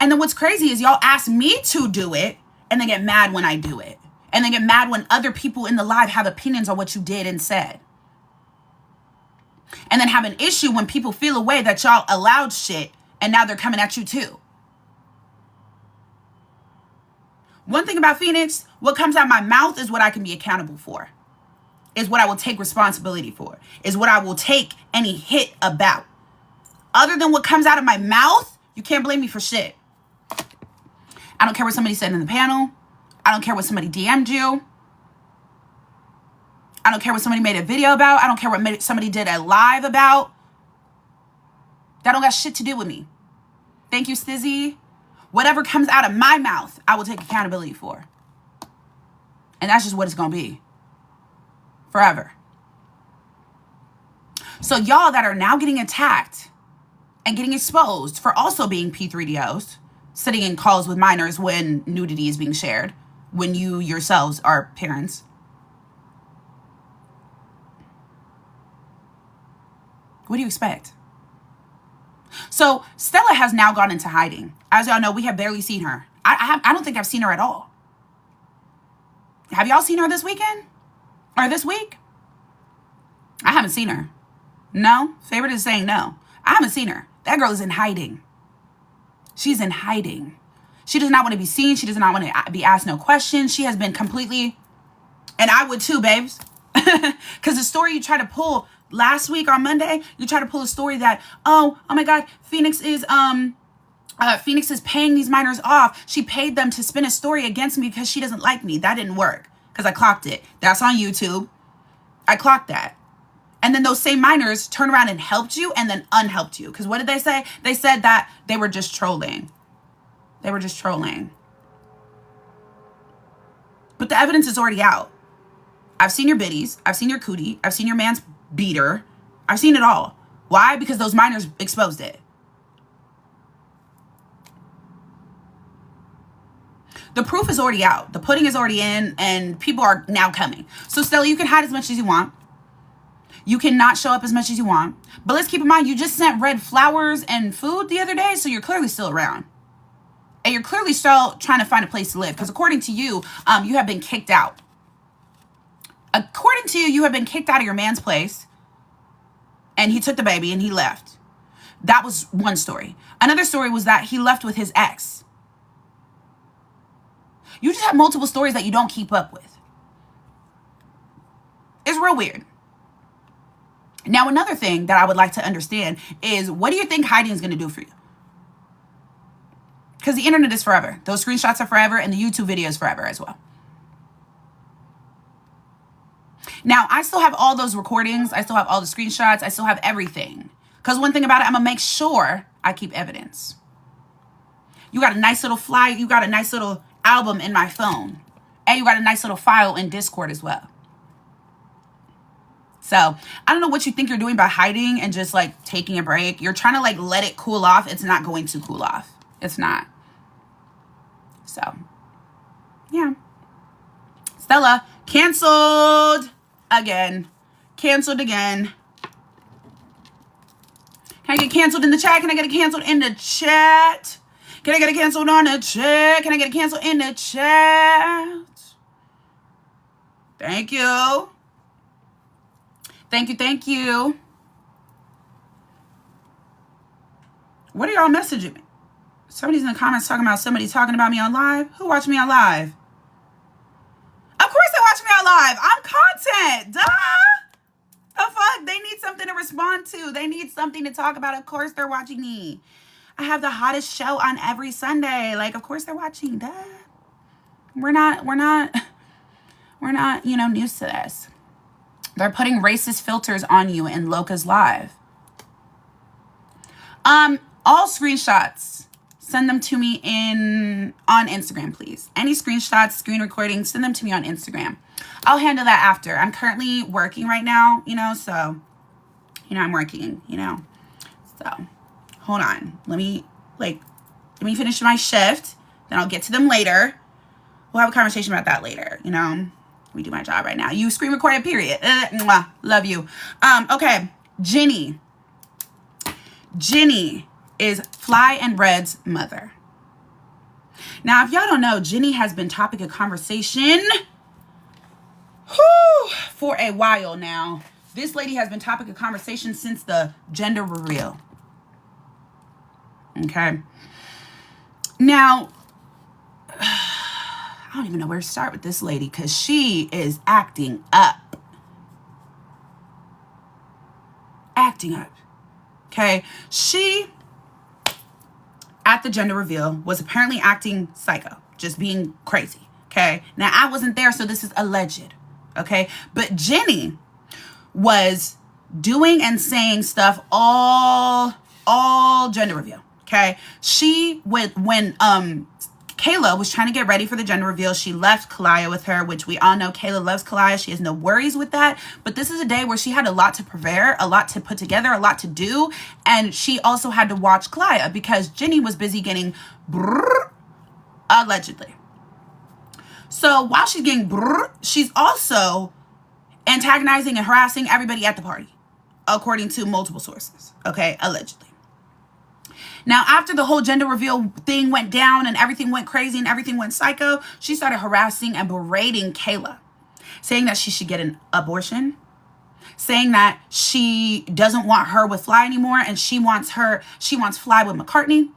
And then what's crazy is y'all ask me to do it and then get mad when I do it. And then get mad when other people in the live have opinions on what you did and said. And then have an issue when people feel a way that y'all allowed shit and now they're coming at you too. One thing about Feenyx, what comes out of my mouth is what I can be accountable for. Is what I will take responsibility for. Is what I will take any hit about. Other than what comes out of my mouth, you can't blame me for shit. I don't care what somebody said in the panel. I don't care what somebody DM'd you. I don't care what somebody made a video about. I don't care what somebody did a live about. That don't got shit to do with me. Thank you, Stizzy. Whatever comes out of my mouth, I will take accountability for. And that's just what it's going to be. Forever. So y'all that are now getting attacked and getting exposed for also being P3DOs, sitting in calls with minors when nudity is being shared, when you yourselves are parents. What do you expect? So Stella has now gone into hiding. As y'all know, we have barely seen her. I don't think I've seen her at all. Have y'all seen her this weekend? Or this week? I haven't seen her. No? Favorite is saying no. I haven't seen her. That girl is in hiding. She's in hiding. She does not want to be seen. She does not want to be asked no questions. She has been completely, and I would too, babes. Because the story you tried to pull last week on Monday, you tried to pull a story that, oh my God, Feenyx is paying these minors off. She paid them to spin a story against me because she doesn't like me. That didn't work because I clocked it. That's on YouTube. I clocked that. And then those same minors turn around and helped you and then unhelped you. Because what did they say? They said that they were just trolling. They were just trolling. But the evidence is already out. I've seen your biddies. I've seen your cootie. I've seen your man's beater. I've seen it all. Why? Because those minors exposed it. The proof is already out. The pudding is already in and people are now coming. So Stella, you can hide as much as you want. You cannot show up as much as you want. But let's keep in mind, you just sent Red flowers and food the other day, so you're clearly still around. And you're clearly still trying to find a place to live. Because according to you, you have been kicked out. According to you, you have been kicked out of your man's place. And he took the baby and he left. That was one story. Another story was that he left with his ex. You just have multiple stories that you don't keep up with. It's real weird. Now, another thing that I would like to understand is, what do you think hiding is going to do for you? Because the internet is forever. Those screenshots are forever, and the YouTube video is forever as well. Now, I still have all those recordings. I still have all the screenshots. I still have everything. Because one thing about it, I'm going to make sure I keep evidence. You got a nice little you got a nice little album in my phone. And you got a nice little file in Discord as well. So, I don't know what you think you're doing by hiding and just like taking a break. You're trying to like let it cool off. It's not going to cool off. It's not. So, yeah. Stella, canceled again. Canceled again. Can I get canceled in the chat? Can I get it canceled in the chat? Can I get it canceled on the chat? Can I get it canceled in the chat? Thank you. Thank you, thank you. What are y'all messaging me? Somebody's in the comments talking about somebody talking about me on live. Who watched me on live? Of course they watch me on live. I'm content. Duh. The fuck? They need something to respond to. They need something to talk about. Of course they're watching me. I have the hottest show on every Sunday. Like, of course they're watching. Duh. We're not, you know, news to this. They're putting racist filters on you in Loca's live. All screenshots, send them to me on Instagram, please. Any screenshots, screen recordings, send them to me on Instagram. I'll handle that after. I'm currently working right now, you know, so, you know, I'm working, you know. So, hold on. Let me finish my shift. Then I'll get to them later. We'll have a conversation about that later, you know. We do my job right now. You screen recorded, period. Mwah, love you. Okay, Jenny. Jenny is Fly and Red's mother. Now, if y'all don't know, Jenny has been topic of conversation for a while now. This lady has been topic of conversation since the gender reveal. Okay. Now, I don't even know where to start with this lady because she is acting up. Acting up. Okay. She, at the gender reveal, was apparently acting psycho. Just being crazy. Okay. Now, I wasn't there, so this is alleged. Okay. But Jenny was doing and saying stuff all gender reveal. Okay. She, when Kayla was trying to get ready for the gender reveal, she left Kalaya with her, which we all know Kayla loves Kalaya. She has no worries with that. But this is a day where she had a lot to prepare, a lot to put together, a lot to do. And she also had to watch Kalaya because Jenny was busy getting allegedly. So while she's getting she's also antagonizing and harassing everybody at the party, according to multiple sources. Okay, allegedly. Now, after the whole gender reveal thing went down and everything went crazy and everything went psycho, she started harassing and berating Kayla, saying that she should get an abortion, saying that she doesn't want her with Fly anymore and she wants Fly with McCartney,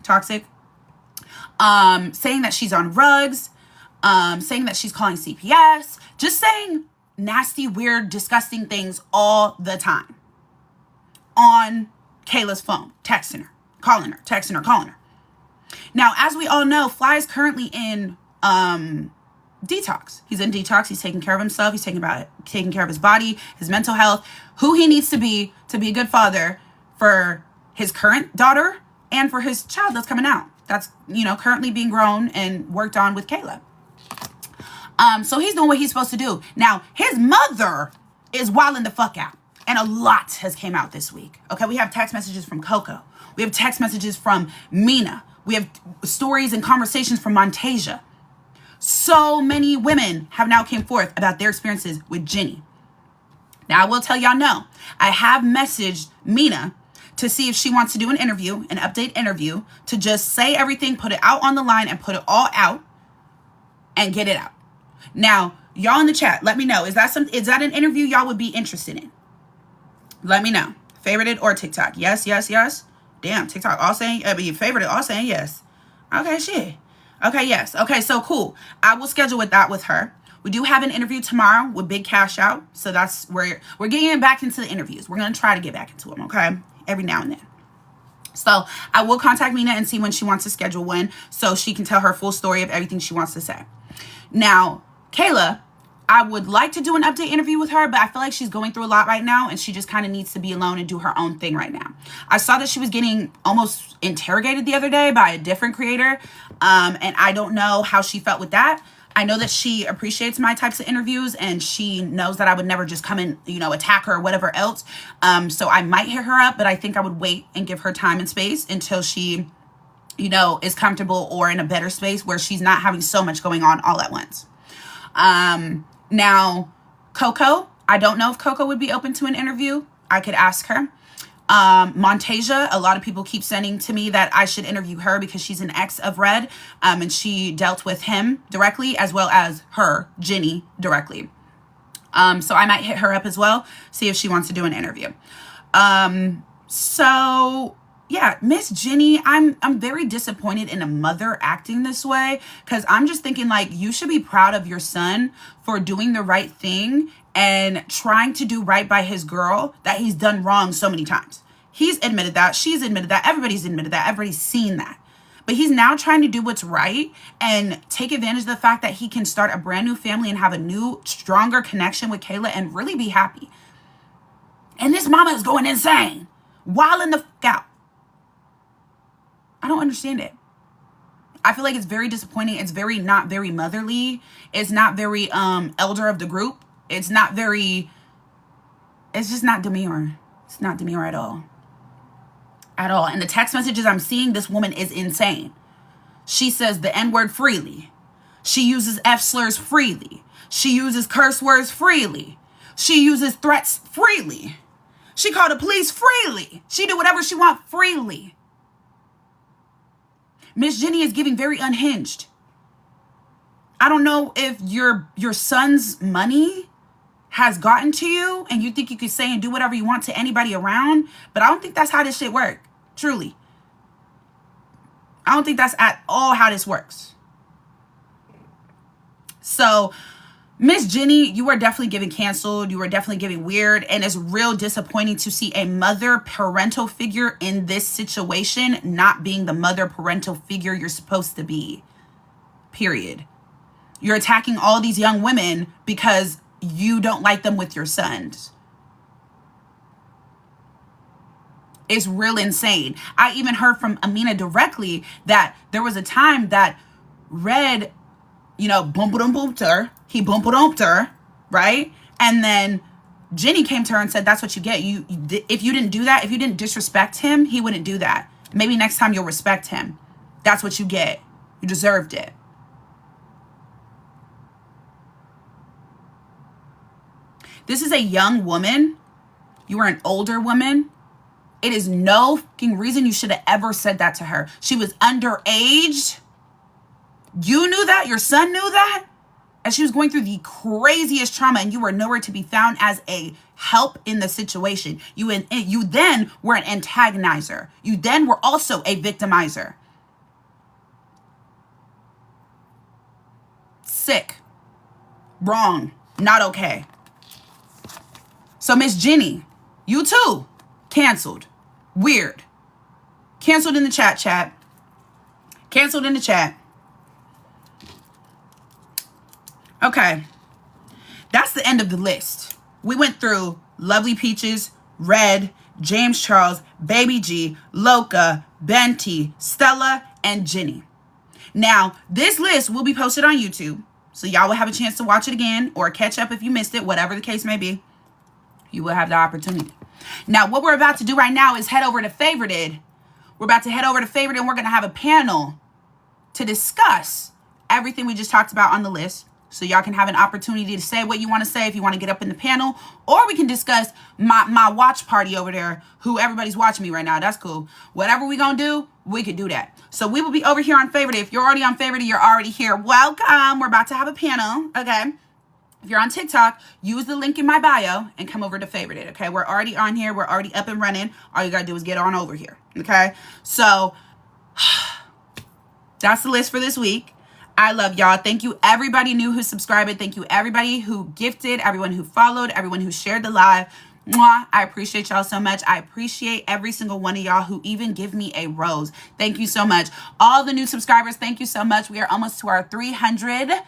toxic, saying that she's on rugs, saying that she's calling CPS, just saying nasty, weird, disgusting things all the time on Kayla's phone, texting her. Calling her, texting her, calling her. Now, as we all know, Fly is currently in detox. He's in detox. He's taking care of himself. He's taking care of his body, his mental health, who he needs to be a good father for his current daughter and for his child that's coming out. That's, you know, currently being grown and worked on with Kayla. So he's doing what he's supposed to do. Now, his mother is wilding the fuck out. And a lot has came out this week. Okay, we have text messages from Coco. We have text messages from Mina. We have stories and conversations from Montasia. So many women have now came forth about their experiences with Jenny. Now, I will tell y'all no. I have messaged Mina to see if she wants to do an interview, an update interview, to just say everything, put it out on the line, and put it all out and get it out. Now, y'all in the chat, let me know. Is that an interview y'all would be interested in? Let me know. Favorited or TikTok? Yes, yes, yes. Damn, TikTok all saying, favorited all saying yes. Okay, shit. Okay, yes. Okay, so cool. I will schedule with that with her. We do have an interview tomorrow with Big Cash Out. So that's where we're getting back into the interviews. We're going to try to get back into them, okay? Every now and then. So I will contact Mina and see when she wants to schedule one so she can tell her full story of everything she wants to say. Now, Kayla, I would like to do an update interview with her, but I feel like she's going through a lot right now and she just kind of needs to be alone and do her own thing right now. I saw that she was getting almost interrogated the other day by a different creator, and I don't know how she felt with that. I know that she appreciates my types of interviews and she knows that I would never just come and, attack her or whatever else. So I might hit her up, but I think I would wait and give her time and space until she, is comfortable or in a better space where she's not having so much going on all at once. Now, Coco, I don't know if Coco would be open to an interview. I could ask her. Montasia, a lot of people keep sending to me that I should interview her because she's an ex of Red, and she dealt with him directly as well as her, Jenny, directly. So I might hit her up as well, see if she wants to do an interview. So yeah, Miss Jenny, I'm very disappointed in a mother acting this way, because I'm just thinking like you should be proud of your son for doing the right thing and trying to do right by his girl that he's done wrong so many times. He's admitted that. She's admitted that. Everybody's admitted that. Everybody's seen that. But he's now trying to do what's right and take advantage of the fact that he can start a brand new family and have a new, stronger connection with Kayla and really be happy. And this mama is going insane, wilding the fuck out. I don't understand it. I feel like it's very disappointing. It's not very motherly. It's not very elder of the group. It's just not demure. It's not demure at all. At all. And the text messages I'm seeing, this woman is insane. She says the N-word freely. She uses F-slurs freely. She uses curse words freely. She uses threats freely. She called the police freely. She did whatever she wants freely. Miss Jenny is giving very unhinged. I don't know if your son's money has gotten to you and you think you could say and do whatever you want to anybody around, but I don't think that's how this shit works. Truly. I don't think that's at all how this works. So, Miss Jenny, you are definitely giving canceled. You are definitely giving weird. And it's real disappointing to see a mother parental figure in this situation not being the mother parental figure you're supposed to be. Period. You're attacking all these young women because you don't like them with your sons. It's real insane. I even heard from Amina directly that there was a time that Red, boom-ba-dum-booped her. He boom-ba-dumped her, right? And then Jenny came to her and said, that's what you get. If you didn't do that, if you didn't disrespect him, he wouldn't do that. Maybe next time you'll respect him. That's what you get. You deserved it. This is a young woman. You are an older woman. It is no fucking reason you should have ever said that to her. She was underage. You knew that. Your son knew that. And she was going through the craziest trauma and you were nowhere to be found as a help in the situation. You then were an antagonizer. You then were also a victimizer. Sick. Wrong. Not okay. So Miss Jenny, you too, canceled. Weird. Canceled in the chat. Canceled in the chat. Okay. That's the end of the list. We went through Lovely Peaches, Red, James Charles, Baby G, Loca, Benty, Stella, and Jenny. Now, this list will be posted on YouTube, so y'all will have a chance to watch it again or catch up if you missed it, whatever the case may be. You will have the opportunity. Now, what we're about to do right now is head over to Favorited. We're about to head over to Favorited and we're going to have a panel to discuss everything we just talked about on the list. So y'all can have an opportunity to say what you want to say if you want to get up in the panel. Or we can discuss my watch party over there, who everybody's watching me right now. That's cool. Whatever we going to do, we could do that. So we will be over here on Favorited. If you're already on Favorited, you're already here. Welcome. We're about to have a panel. Okay. If you're on TikTok, use the link in my bio and come over to Favorited, okay? We're already on here. We're already up and running. All you got to do is get on over here, okay? So, that's the list for this week. I love y'all. Thank you, everybody new who subscribed. Thank you, everybody who gifted, everyone who followed, everyone who shared the live. Mwah. I appreciate y'all so much. I appreciate every single one of y'all who even give me a rose. Thank you so much. All the new subscribers, thank you so much. We are almost to our 300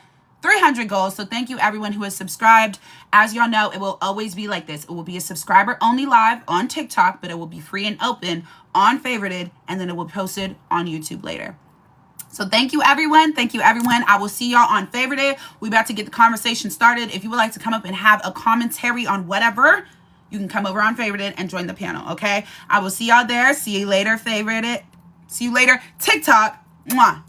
goals. So thank you everyone who has subscribed. As y'all know, it will always be like this. It will be a subscriber only live on TikTok, but it will be free and open on Favorited, and then it will be posted on YouTube later. So thank you, everyone. Thank you, everyone. I will see y'all on Favorited. We about to get the conversation started. If you would like to come up and have a commentary on whatever, you can come over on Favorited and join the panel, okay? I will see y'all there. See you later, Favorited. See you later, TikTok. Mwah.